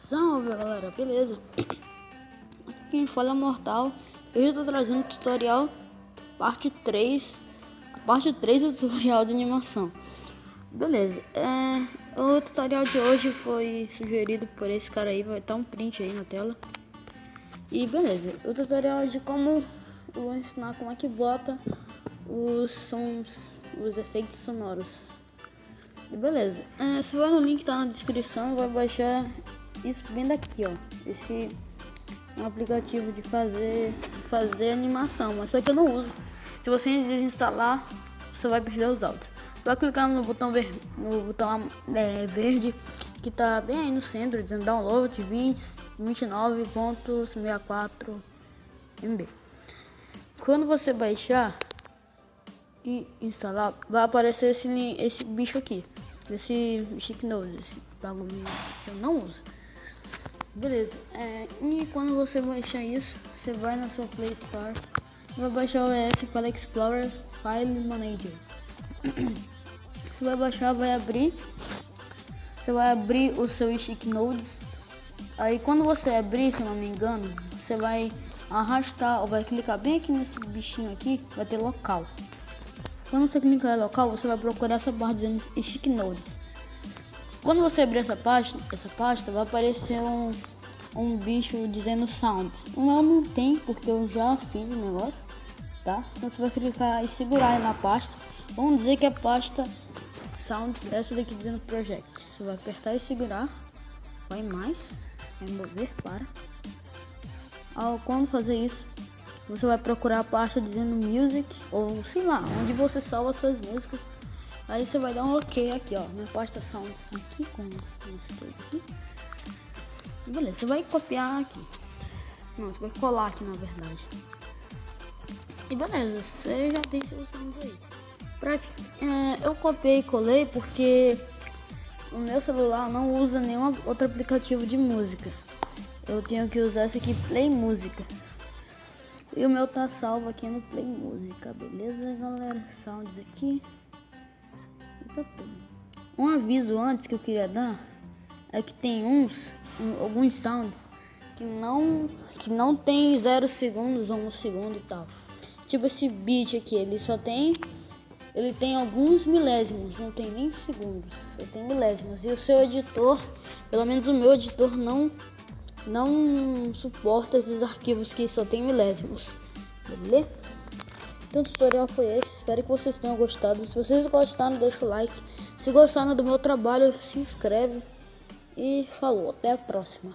Salve galera, beleza? Aqui quem fala é Mortal. Eu estou trazendo o tutorial parte 3, a parte 3 do tutorial de animação. Beleza, o tutorial de hoje foi sugerido por esse cara aí, vai estar um print aí na tela. E beleza, o tutorial é de como eu vou ensinar como é que bota os sons, os efeitos sonoros. E beleza, você vai no link que tá na descrição, vai baixar isso bem daqui, ó. Esse é um aplicativo de fazer animação, mas só que eu não uso. Se você desinstalar, você vai perder os áudios. Vai clicar no botão verde que tá bem aí no centro, dizendo download 29.64 MB. Quando você baixar e instalar, vai aparecer esse bicho aqui, esse Stick Notes, esse bagulho que eu não uso. Beleza, e quando você baixar isso, você vai na sua Play Store e vai baixar o ES para Explorer File Manager. Você vai baixar, você vai abrir o seu Stick Notes. Aí quando você abrir, se eu não me engano, você vai arrastar ou vai clicar bem aqui nesse bichinho aqui, vai ter local. Quando você clicar em local, você vai procurar essa barra dizendo Stick Notes. Quando você abrir essa pasta vai aparecer um bicho dizendo Sound. O meu não tem, porque eu já fiz o negócio, tá? Então você vai clicar e segurar na pasta. Vamos dizer que a pasta Sounds, essa daqui dizendo Project. Você vai apertar e segurar. Vai mais, vai mover para. Quando fazer isso, você vai procurar a pasta dizendo Music, ou sei lá, onde você salva suas músicas. Aí você vai dar um OK aqui, ó. Minha pasta Sounds tá aqui com isso aqui. Beleza, você vai copiar aqui. Não, você vai colar aqui na verdade. E beleza, você já tem seus sounds aí. Eu copiei e colei porque o meu celular não usa nenhum outro aplicativo de música. Eu tenho que usar esse aqui, Play Música. E o meu tá salvo aqui no Play Música, beleza galera? Sounds aqui. Um aviso antes que eu queria dar é que tem alguns sounds que não tem 0 segundos ou 1 segundo e tal. Tipo esse beat aqui, ele tem alguns milésimos, não tem nem segundos, só tem milésimos. E o seu editor, pelo menos o meu editor, não suporta esses arquivos que só tem milésimos, beleza? Então o tutorial foi esse, espero que vocês tenham gostado. Se vocês gostaram, deixa o like. Se gostaram do meu trabalho, se inscreve. E falou, até a próxima.